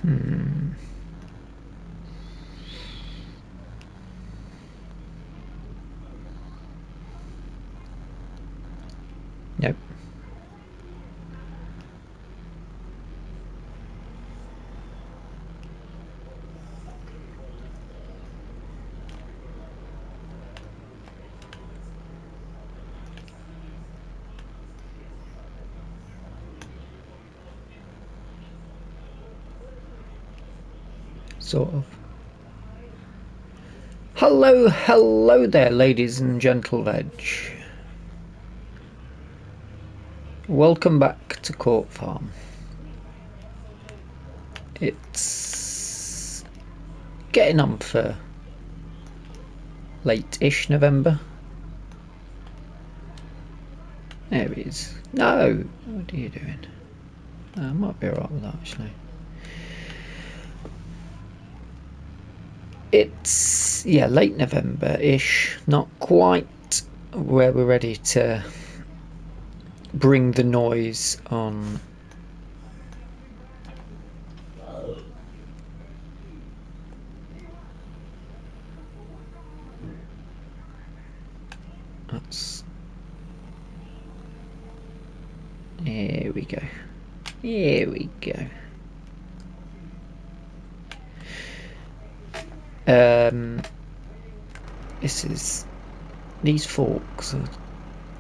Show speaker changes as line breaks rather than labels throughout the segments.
Nope. Sort of. Hello there, ladies and gentle veg. Welcome back to Court Farm. It's getting on for late-ish November. There he is. No! What are you doing? I might be alright with that, actually. It's, yeah, late November-ish. Not quite where we're ready to bring the noise on. That's... Here we go. Here we go. This is... These forks are,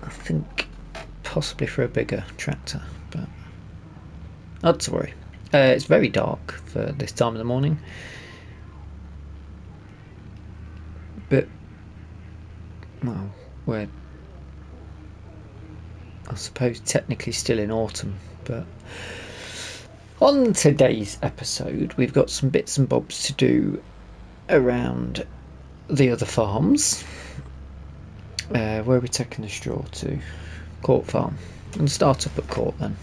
I think, possibly for a bigger tractor, but not to worry. It's very dark for this time of the morning, but well, we're, I suppose, technically still in autumn. But on today's episode, we've got some bits and bobs to do around the other farms. Where are we taking the straw to? Court Farm. And start up at Court then.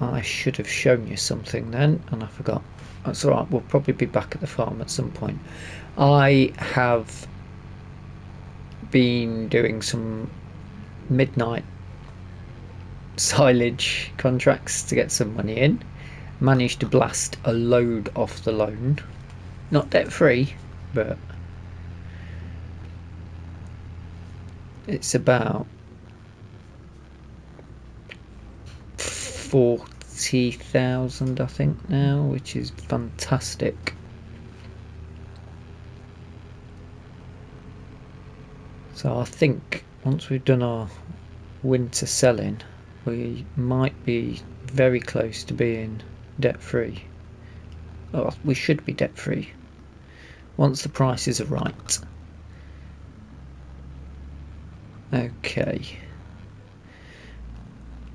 I should have shown you something then, and I forgot. That's alright, we'll probably be back at the farm at some point. I have been doing some midnight silage contracts to get some money in. Managed to blast a load off the loan. Not debt free, but it's about 40,000 I think now, which is fantastic. So I think once we've done our winter selling, we might be very close to being debt free. Oh, we should be debt free once the prices are right. Okay.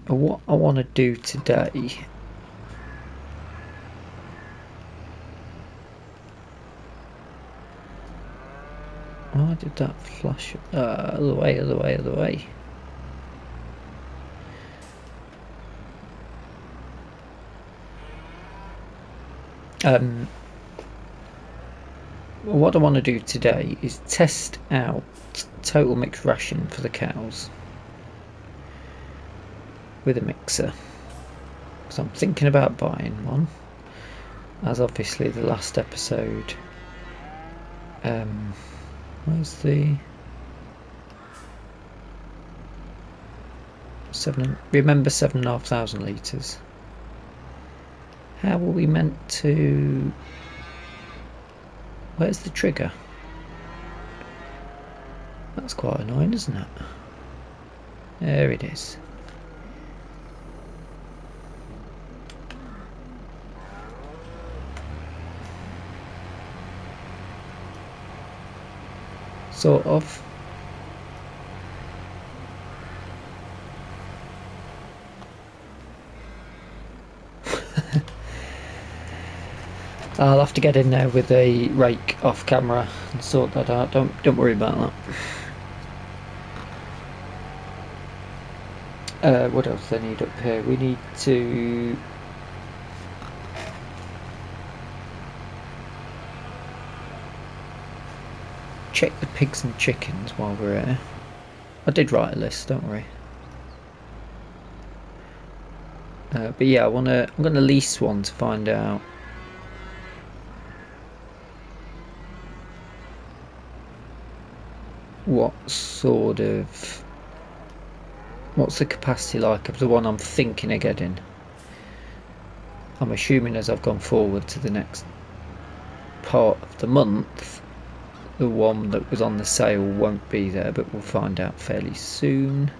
What I want to do today, why did that flash? Other way. What I want to do today is test out total mixed ration for the cows with a mixer, because I'm thinking about buying one, as obviously the last episode, where's the remember 7,500 litres. How were we meant to... Where's the trigger? That's quite annoying, isn't it? There it is. Sort of. I'll have to get in there with a rake off camera and sort that out. Don't worry about that. What else do I need up here? We need to check the pigs and chickens while we're here. I did write a list, don't worry. But yeah, I'm gonna lease one to find out what's the capacity like of the one I'm thinking of getting. I'm assuming as I've gone forward to the next part of the month, the one that was on the sale won't be there, but we'll find out fairly soon.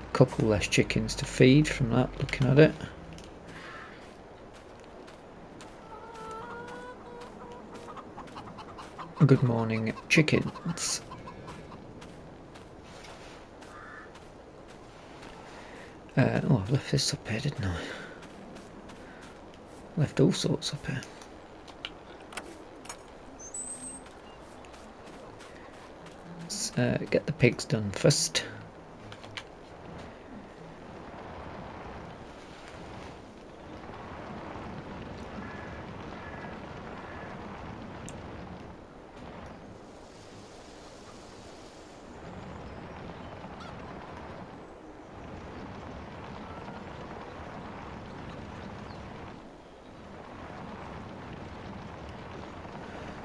A couple less chickens to feed from that, looking at it. Good morning, chickens. Oh, I've left this up here, didn't I? Left all sorts up here. Let's get the pigs done first.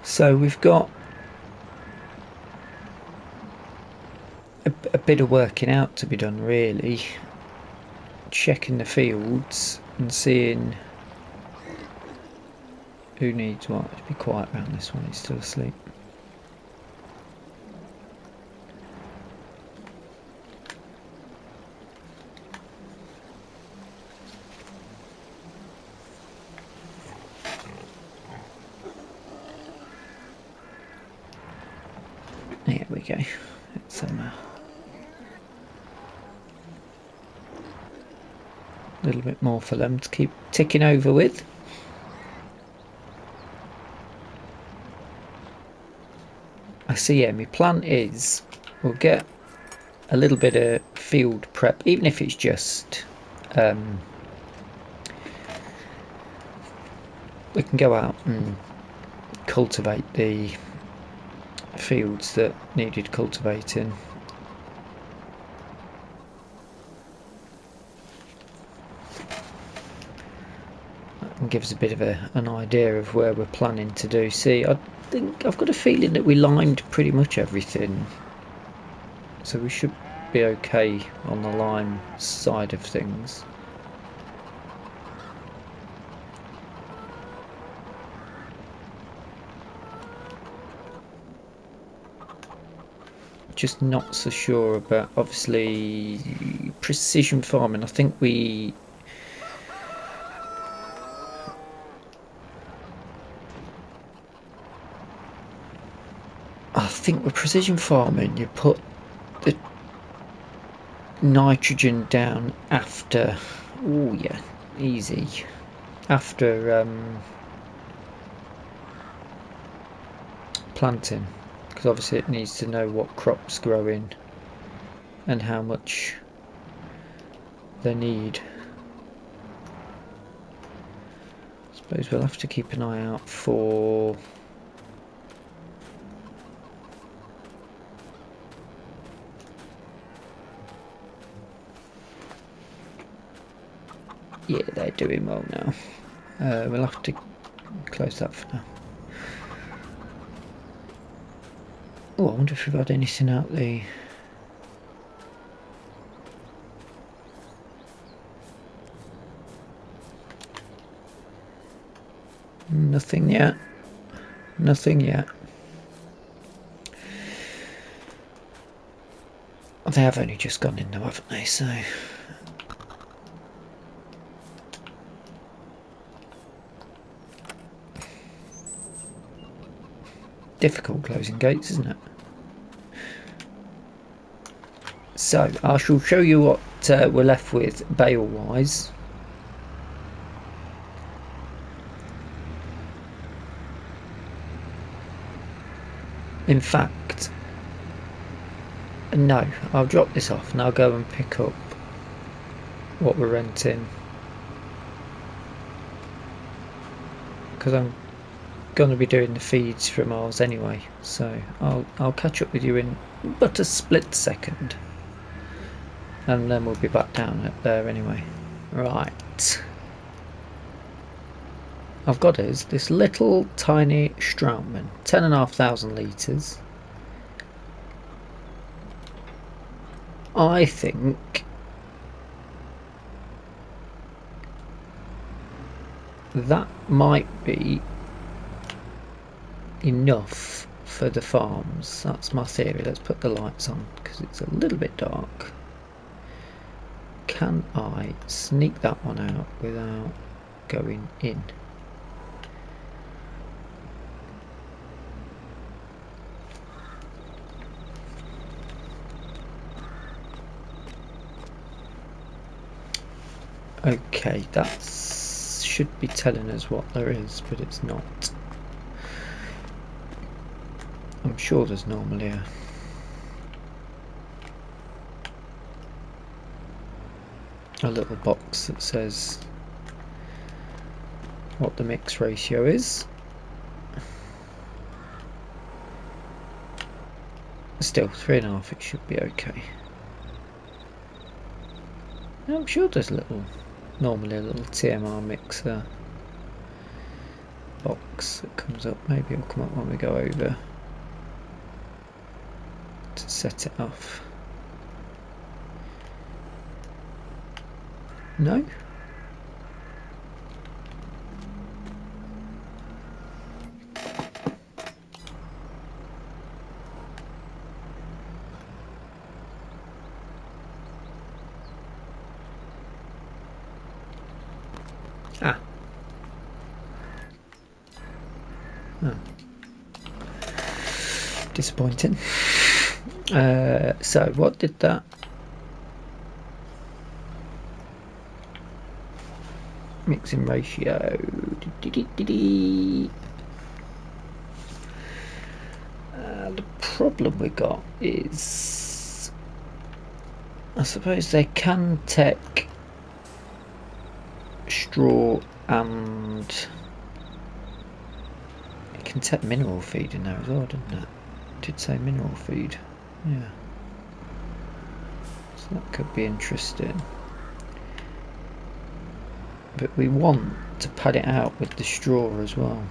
So we've got a bit of working out to be done, really. Checking the fields and seeing who needs what. Be quiet around this one, he's still asleep. There we go. It's a little bit more for them to keep ticking over with. I see, yeah, my plan is we'll get a little bit of field prep, even if it's just we can go out and cultivate the fields that needed cultivating. And gives a bit of an idea of where we're planning to do. See, I think I've got a feeling that we limed pretty much everything, so we should be okay on the lime side of things. Just not so sure about, obviously, precision farming. I think with precision farming, you put the nitrogen down after, oh yeah, easy, after planting, because obviously it needs to know what crops growing and how much they need. I suppose we'll have to keep an eye out for yeah, they're doing well now. We'll have to close that for now. Oh, I wonder if we've had anything out the... Nothing yet. Nothing yet. They have only just gone in though, haven't they? So... difficult closing gates, isn't it? So, I shall show you what we're left with bale-wise. In fact, no, I'll drop this off and I'll go and pick up what we're renting, because I'm going to be doing the feeds from ours anyway, so I'll catch up with you in but a split second, and then we'll be back down at there anyway. Right, I've got is this little tiny Strautmann, 10,500 litres. I think that might be enough for the farms. That's my theory. Let's put the lights on because it's a little bit dark. Can I sneak that one out without going in? Okay, that should be telling us what there is, but it's not. I'm sure there's normally a little box that says what the mix ratio is. Still, 3.5, it should be okay. I'm sure there's normally a little TMR mixer box that comes up. Maybe it'll come up when we go over to set it off. No? Ah. Oh. Disappointing. So what did that? Mixing ratio. The problem we got is, I suppose they can take straw and it can take mineral feed in there as well, didn't it? It did say mineral feed, yeah. So that could be interesting. But we want to pad it out with the straw as well.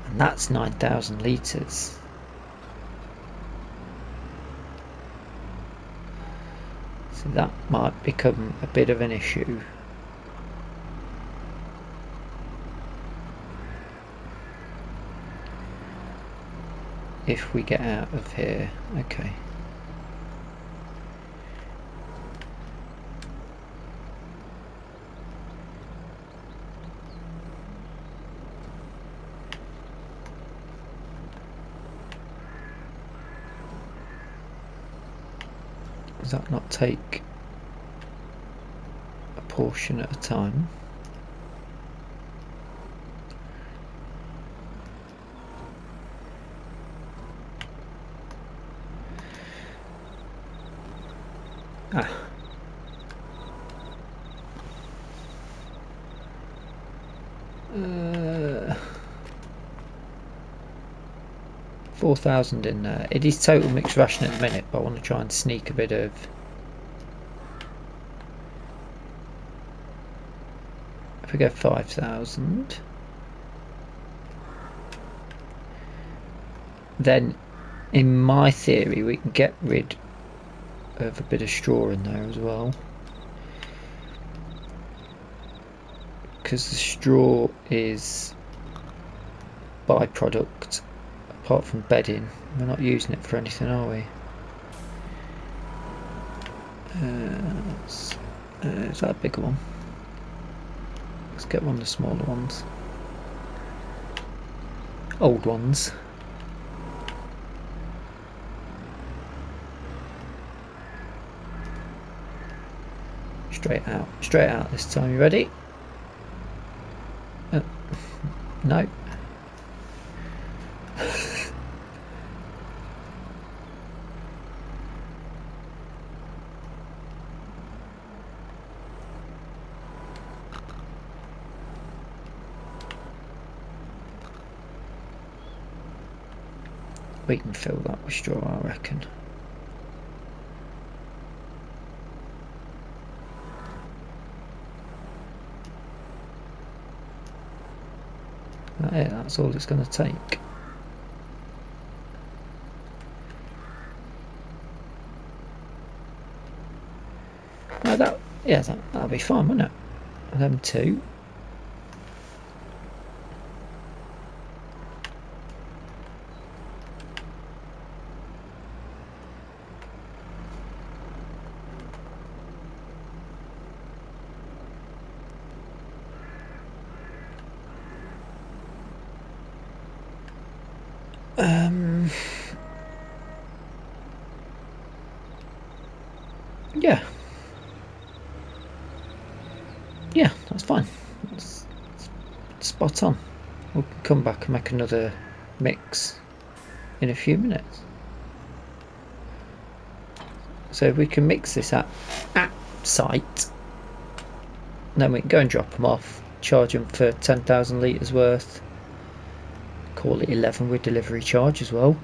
And that's 9,000 litres. So that might become a bit of an issue. If we get out of here, okay. Does that not take a portion at a time? Ah. 4,000 in there. It is total mixed ration at the minute, but I want to try and sneak a bit of if we go 5,000, then in my theory we can get rid of a bit of straw in there as well, because the straw is byproduct. Apart from bedding, we're not using it for anything, are we? Is that a bigger one? Let's get one of the smaller ones. Old ones. Straight out this time. You ready? No. We can fill that with straw, I reckon. Yeah, that's all it's going to take. No, that'll be fine, won't it? Them two. Yeah. Yeah, that's fine. That's spot on. We'll come back and make another mix in a few minutes. So if we can mix this at site, then we can go and drop them off, charge them for 10,000 litres worth, call it 11 with delivery charge as well.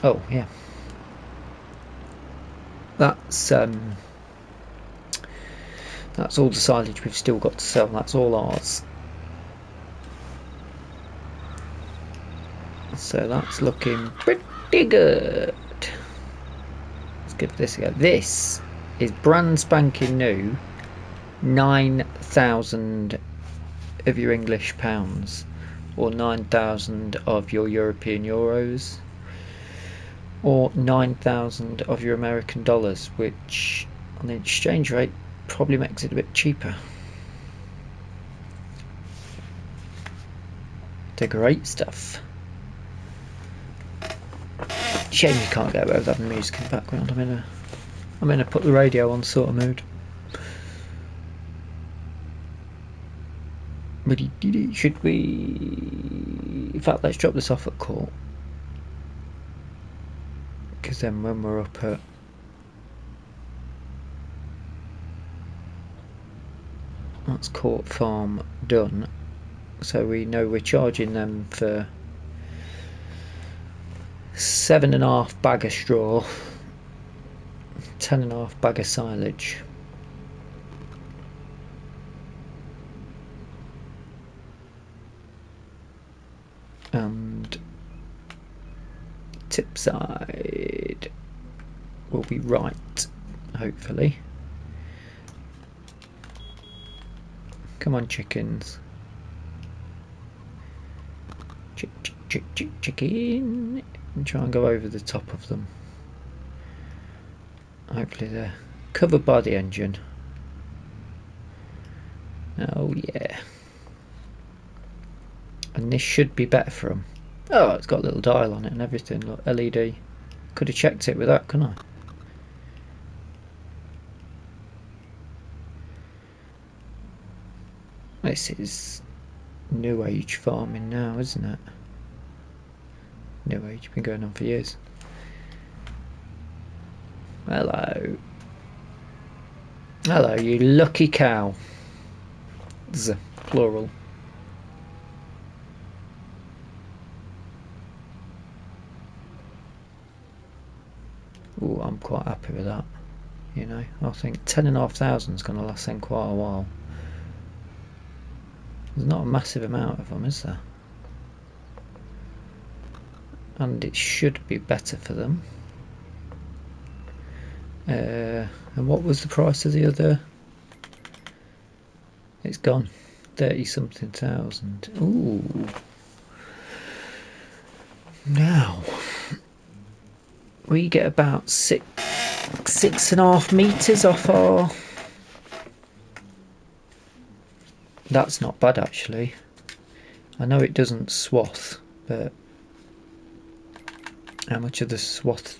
Oh yeah, that's all the silage we've still got to sell. That's all ours. So that's looking pretty good. Let's give this a go. This is brand spanking new, 9,000 of your English pounds, or 9,000 of your European euros, or 9,000 of your American dollars, which on the exchange rate probably makes it a bit cheaper. They're great stuff. Shame you can't get away with having music in the background. I'm in a put the radio on sort of mood. Should we... In fact, let's drop this off at court, because then when we're up at... That's Court Farm done, so we know we're charging them for 7.5 bag of straw, 10.5 bag of silage. And tip side will be right, hopefully. Come on, chickens. Chicken. And try and go over the top of them. Hopefully they're covered by the engine. Oh yeah. And this should be better for them. Oh, it's got a little dial on it and everything. Look, LED. Could have checked it with that, couldn't I? This is new age farming now, isn't it? New age, been going on for years. Hello. Hello, you lucky cow. Plural. Ooh, I'm quite happy with that. You know, I think 10,500 is going to last them quite a while. There's not a massive amount of them, is there? And it should be better for them. And what was the price of the other? It's gone. 30-something thousand. Ooh. Now we get about 6.5 meters off our... That's not bad actually. I know it doesn't swath, but how much are the swath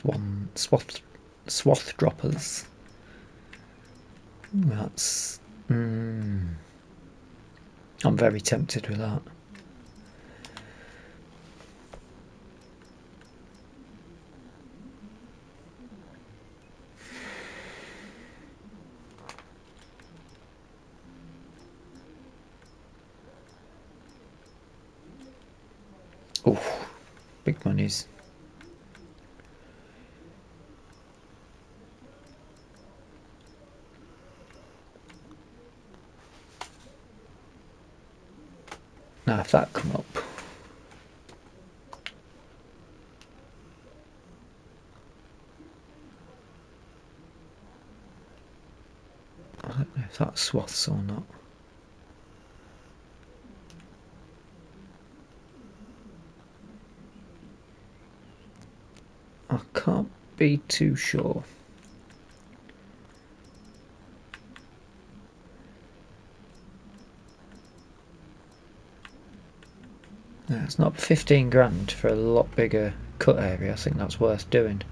droppers? That's I'm very tempted with that. Oh, big monies. Now if that come up, I don't know if that's swaths or not. I can't be too sure. No, it's not 15 grand for a lot bigger cut area. I think that's worth doing.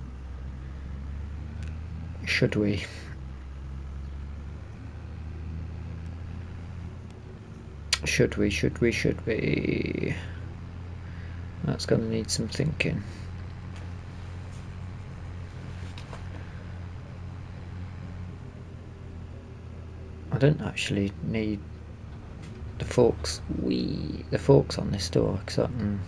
Should we? Should we? That's going to need some thinking. I don't actually need the forks. The forks on this door, because I can.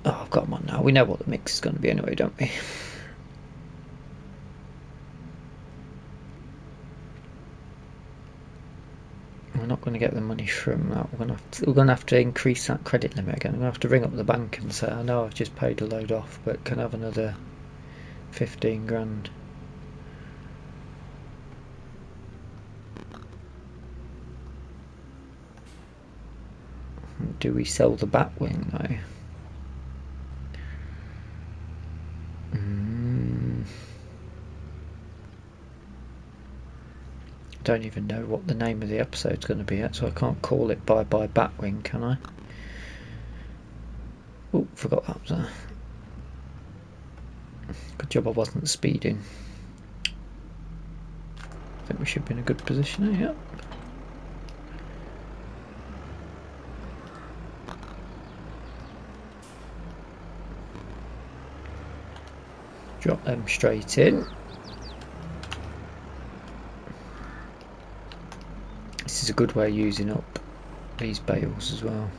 Oh, I've got them on now. We know what the mix is going to be anyway, don't we? We're not going to get the money from that. We're going to have to increase that credit limit again. I'm going to have to ring up the bank and say, I know I've just paid a load off, but can I have another 15 grand? Do we sell the bat wing though? I don't even know what the name of the episode's going to be yet, so I can't call it Bye Bye Batwing, can I? Oh, forgot that was there. Good job I wasn't speeding. I think we should be in a good position here. Drop them straight in. This is a good way of using up these bales as well.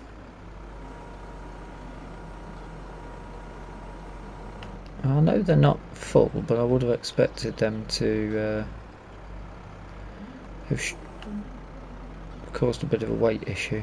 I know they're not full, but I would have expected them to have caused a bit of a weight issue.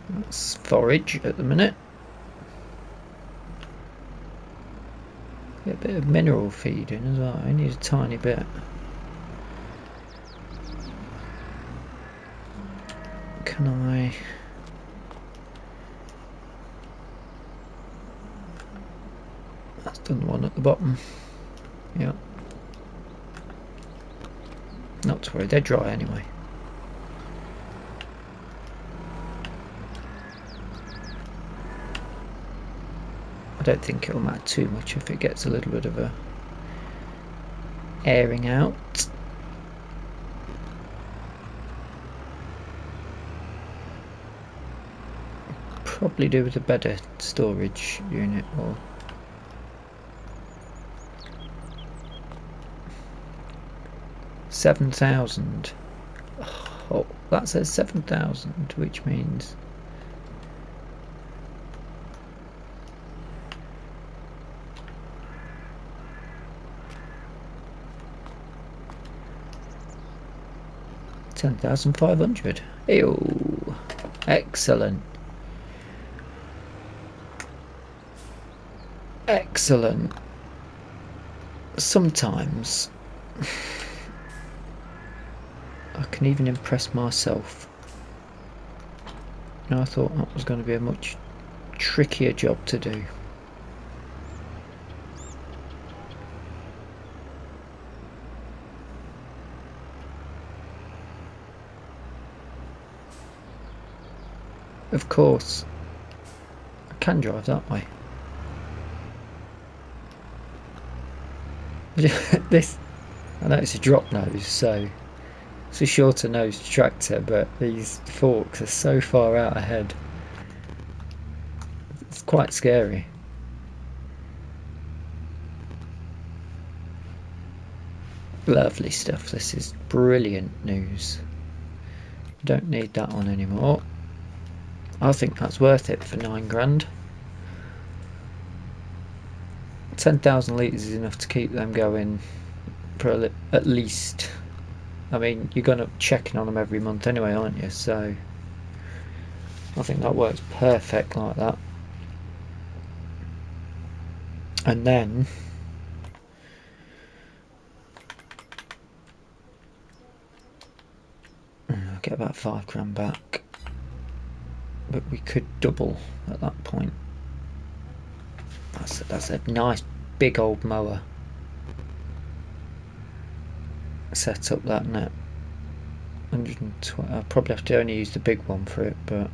That's forage at the minute. Get a bit of mineral feed in as well. I need a tiny bit. Can I? That's done the one at the bottom. Yeah. Not to worry, they're dry anyway. I don't think it'll matter too much if it gets a little bit of a airing out. Probably do with a better storage unit or 7,000. Oh, that says 7,000, which means $10,500. Ew, excellent. Excellent. Sometimes I can even impress myself. And I thought that was going to be a much trickier job to do. Of course, I can drive that way. This, I know it's a drop nose, so it's a shorter nosed tractor, but these forks are so far out ahead. It's quite scary. Lovely stuff. This is brilliant news. Don't need that one anymore. I think that's worth it for 9 grand. 10,000 litres is enough to keep them going for at least. I mean, you're going to checking on them every month anyway, aren't you? So I think that works perfect like that. And then I'll get about 5 grand back, but we could double at that point. That's a nice big old mower. Set up that net. 120. I'll probably have to only use the big one for it, but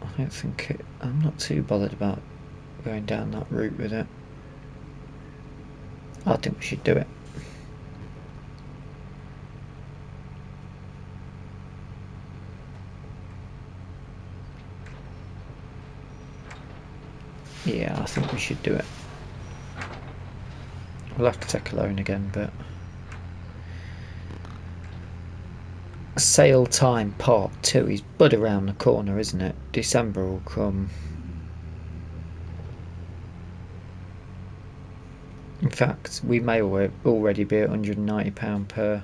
I don't think I'm not too bothered about going down that route with it. I think we should do it. Yeah, I think we should do it. We'll have to take a loan again, but sale time part 2 is bud around the corner, isn't it? December will come. In fact, we may already be at £190 per.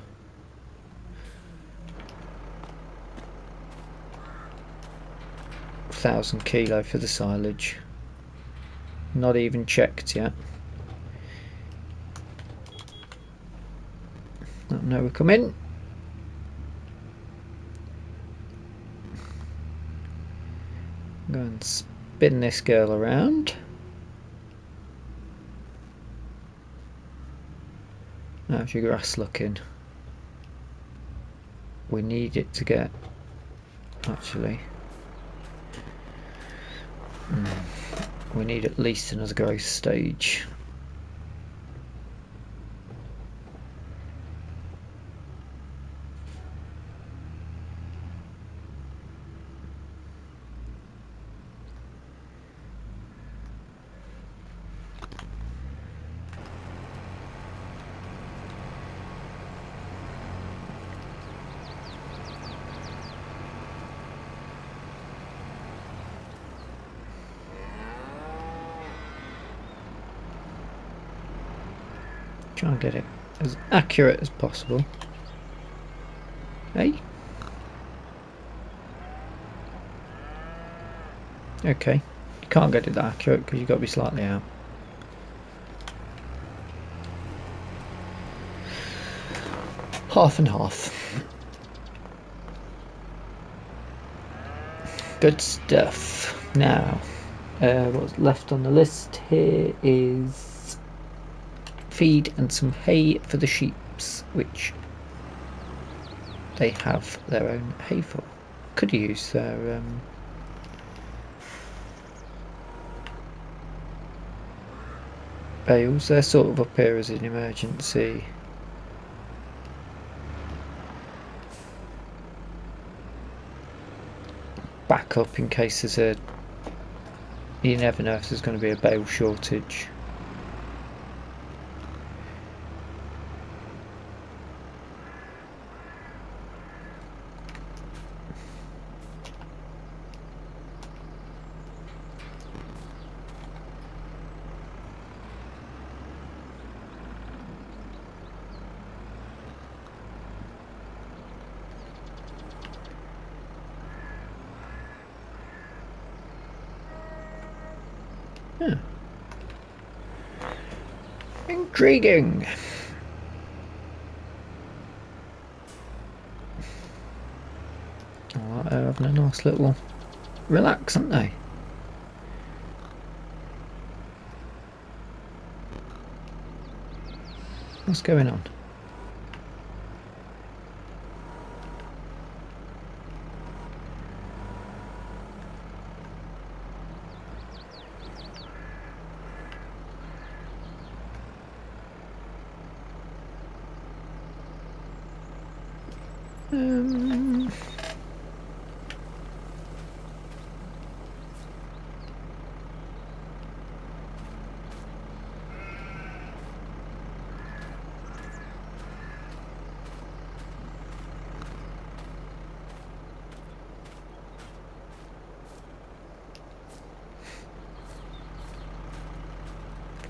£1,000 kilo for the silage. Not even checked yet. No, we come in. Go and spin this girl around. How's your grass looking? We need it to get. Actually. We need at least another growth stage. Try and get it as accurate as possible. Hey? Okay. You can't get it that accurate because you've got to be slightly out. Half and half. Good stuff. Now, what's left on the list here is feed and some hay for the sheeps, which they have their own hay for. Could use their bales. They're sort of up here as an emergency backup in case there's a. You never know if there's going to be a bale shortage. Yeah. Intriguing. Oh, they're having a nice little relax, aren't they? What's going on?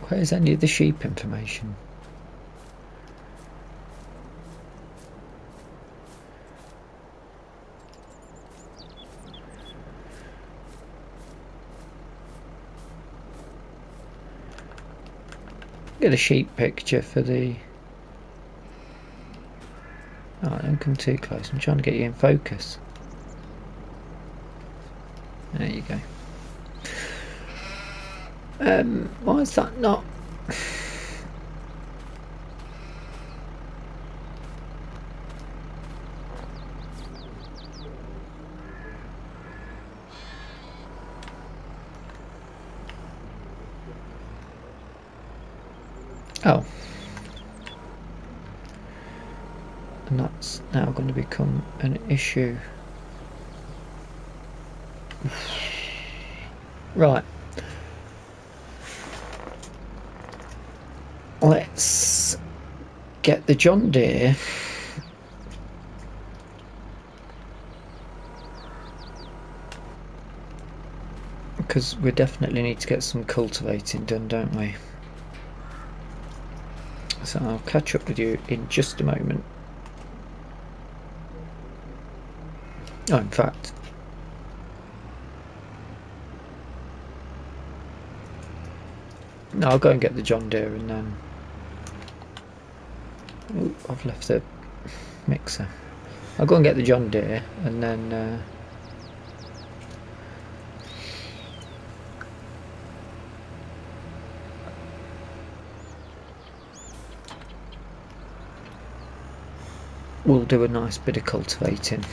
Where's any of the sheep information? Get a sheep picture for the... Oh, don't come too close. I'm trying to get you in focus. There you go. Why is that not... Oh. And that's now going to become an issue. Right. Let's get the John Deere. Because we definitely need to get some cultivating done, don't we? So I'll catch up with you in just a moment. Oh, in fact, no, I'll go and get the John Deere and then... Oh, I've left the mixer. I'll go and get the John Deere and then... we'll do a nice bit of cultivating.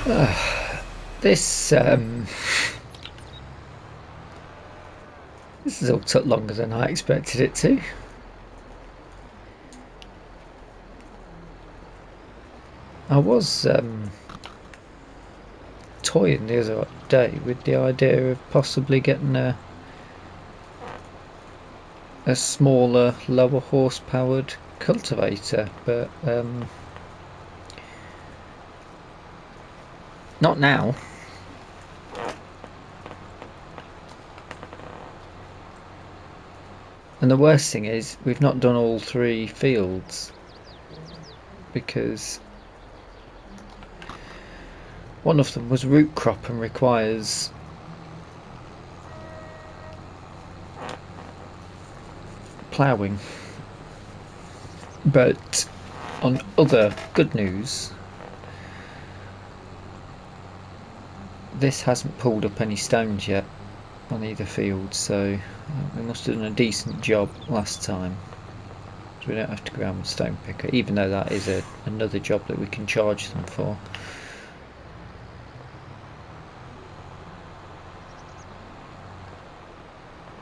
This this has all took longer than I expected it to. I was toying the other day with the idea of possibly getting a smaller, lower horse-powered cultivator, but not now. And the worst thing is, we've not done all 3 fields, because one of them was root crop and requires ploughing. But on other good news, this hasn't pulled up any stones yet on either field, so we must have done a decent job last time. So we don't have to go around with a stone picker, even though that is another job that we can charge them for.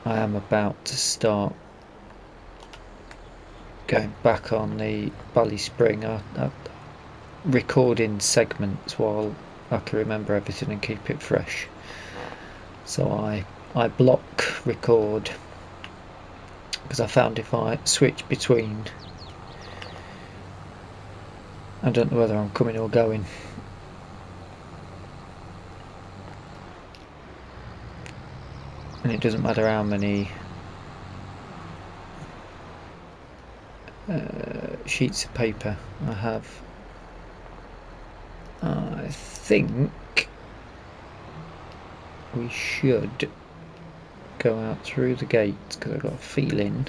I am about to start going back on the Bally Spring, recording segments while I can remember everything and keep it fresh. So I block record, because I found if I switch between, I don't know whether I'm coming or going. And it doesn't matter how many sheets of paper I have. I think we should go out through the gate, because I've got a feeling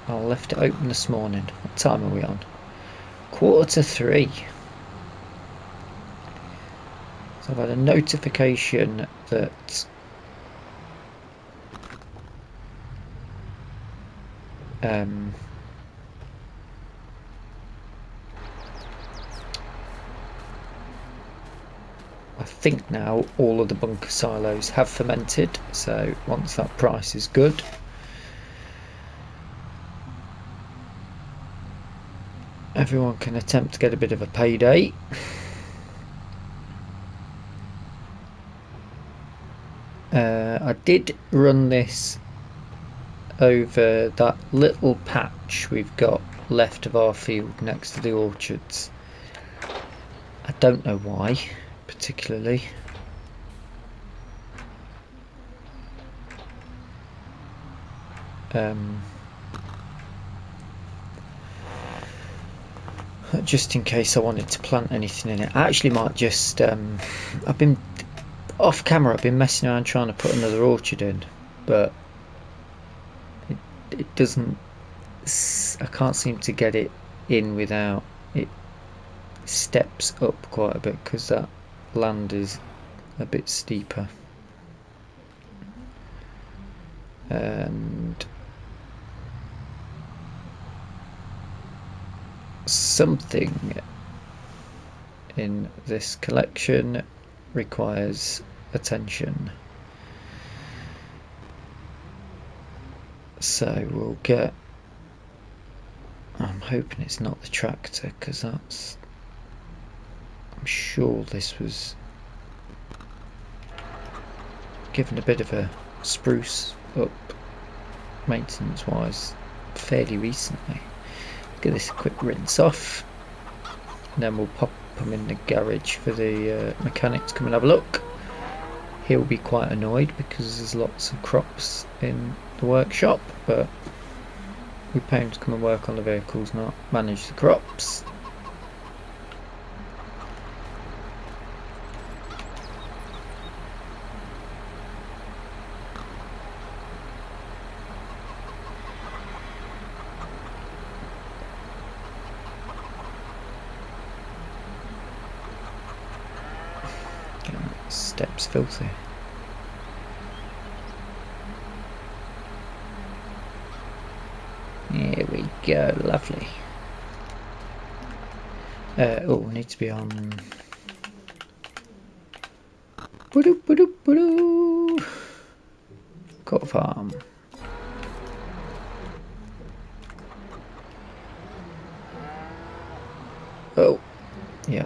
I left it open this morning. What time are we on? 2:45. So I've had a notification that I think now all of the bunker silos have fermented, so once that price is good, everyone can attempt to get a bit of a payday. I did run this over that little patch we've got left of our field next to the orchards. I don't know why particularly. Just in case I wanted to plant anything in it. I actually might just I've been off camera, I've been messing around trying to put another orchard in, but it doesn't, I can't seem to get it in without it steps up quite a bit, because that land is a bit steeper. And something in this collection requires attention, so we'll get, I'm hoping it's not the tractor, because that's, I'm sure this was given a bit of a spruce up maintenance wise fairly recently. Give this a quick rinse off, and then we'll pop them in the garage for the mechanic to come and have a look. He'll be quite annoyed because there's lots of crops in the workshop, but we pay him to come and work on the vehicles, not manage the crops. Steps filthy. Here we go, lovely. Oh, we need to be on. Court farm. Oh, yeah.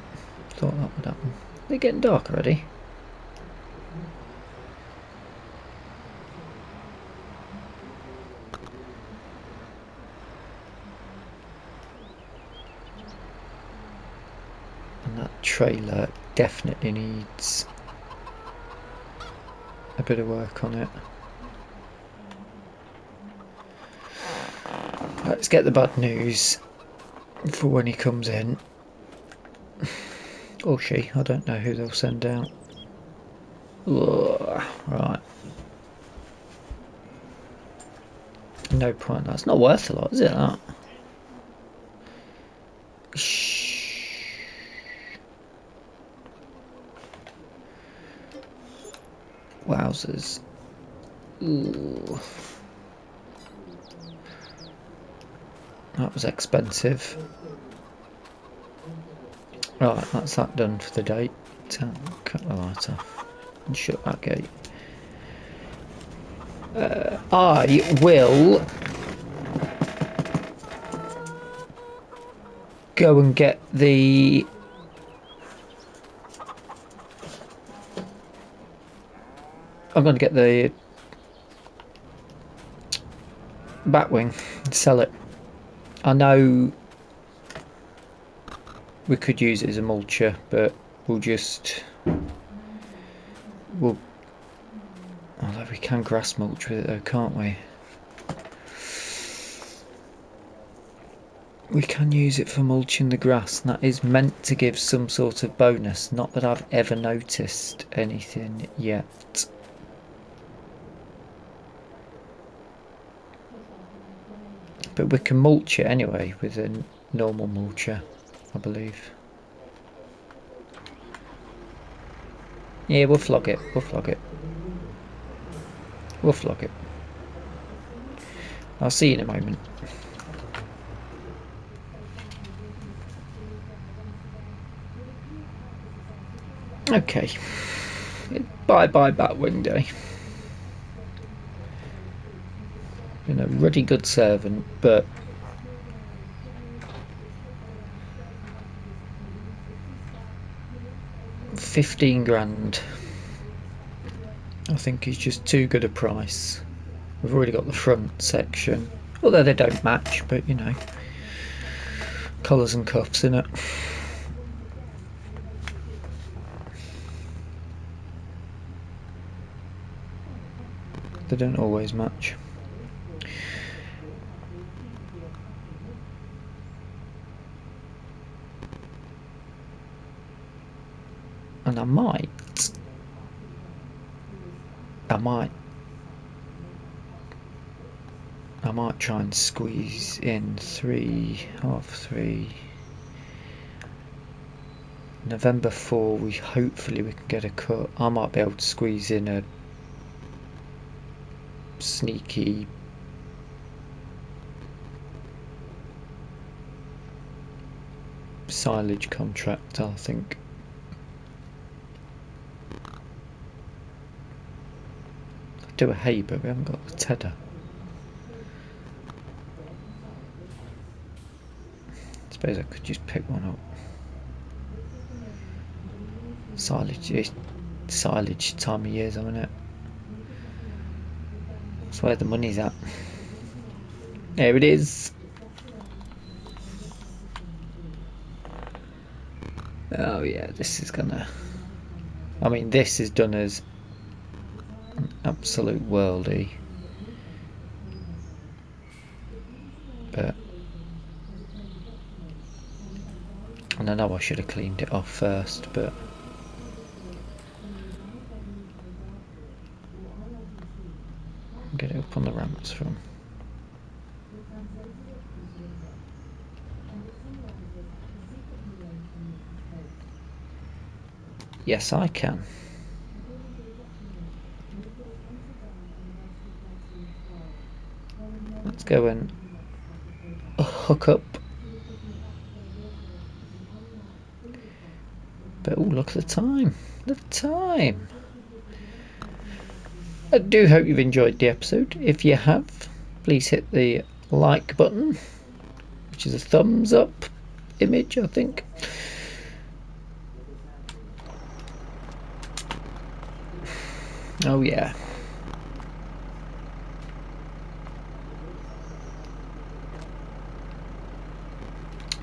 Thought that would happen. They're getting dark already. And that trailer definitely needs a bit of work on it. Let's get the bad news for when he comes in. Or she, I don't know who they'll send out. Ugh, right. No point, that's not worth a lot, is it, that? Shh. Wowzers. Ooh. That was expensive. Right, that's that done for the day. Cut the light off and shut that gate. I will go and get the I'm going to get the Batwing and sell it. I know we could use it as a mulcher, but we'll although we can grass mulch with it though, can't we? We can use it for mulching the grass, and that is meant to give some sort of bonus. Not that I've ever noticed anything yet. But we can mulch it anyway with a normal mulcher, I believe. Yeah, we'll flog it. We'll flog it. We'll flog it. I'll see you in a moment. Okay. Bye-bye Batwing Day. Been a ruddy good servant, but £15,000 I think is just too good a price. We've already got the front section, although they don't match, but you know, collars and cuffs in it. They don't always match. And I might try and squeeze in 3 November 4. Hopefully we can get a cut. I might be able to squeeze in a sneaky silage contract, I think. I'll do a hay, but we haven't got the tedder. I suppose I could just pick one up. Silage time of years, I'm in it. That's where the money's at. There it is. Oh yeah, this is gonna... I mean, this is done as an absolute worldie. But... and I know I should have cleaned it off first, but... get it up on the ramps from... Yes, I can. Let's go and hook up But oh, look at the time. Look at the time. I do hope you've enjoyed the episode. If you have, please hit the like button, which is a thumbs up image, I think. Oh yeah.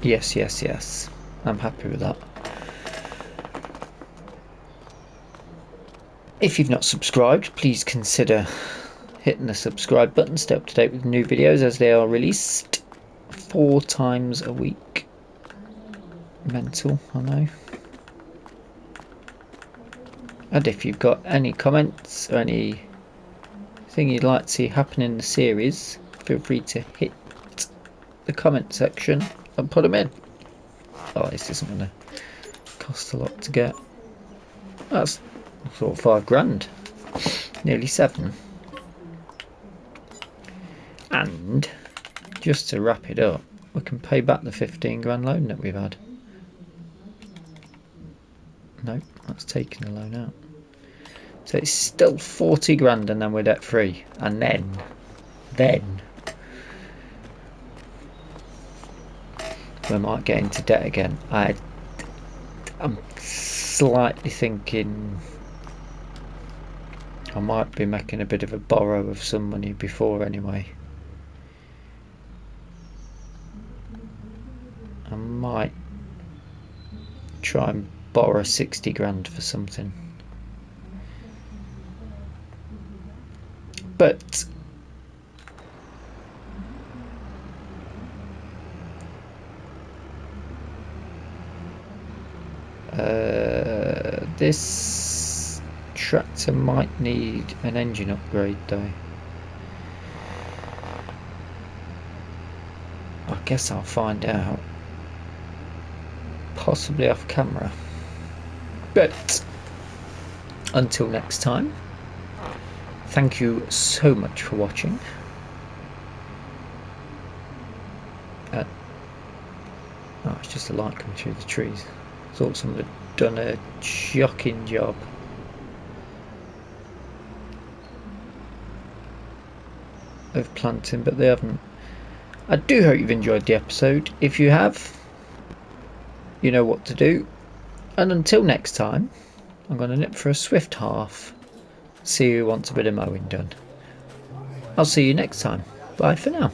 Yes, yes, yes. I'm happy with that. If you've not subscribed, please consider hitting the subscribe button. Stay up to date with new videos as they are released 4 times a week. Mental, I know. And if you've got any comments or anything you'd like to see happen in the series, feel free to hit the comment section and put them in. Oh, this isn't going to cost a lot to get. That's sort of £5 grand, nearly 7. And just to wrap it up, we can pay back the 15 grand loan that we've had. No, that's taking the loan out. So it's still 40 grand and then we're debt free. And then we might get into debt again. I'm slightly thinking I might be making a bit of a borrow of some money before anyway. I might try and borrow 60 grand for something. But this tractor might need an engine upgrade though. I guess I'll find out, possibly off camera. But until next time, thank you so much for watching. Oh, it's just a light coming through the trees. Thought someone had done a shocking job. Of planting, but they haven't. I do hope you've enjoyed the episode. If you have, you know what to do. And until next time, I'm going to nip for a swift half. See who wants a bit of mowing done. I'll see you next time. Bye for now.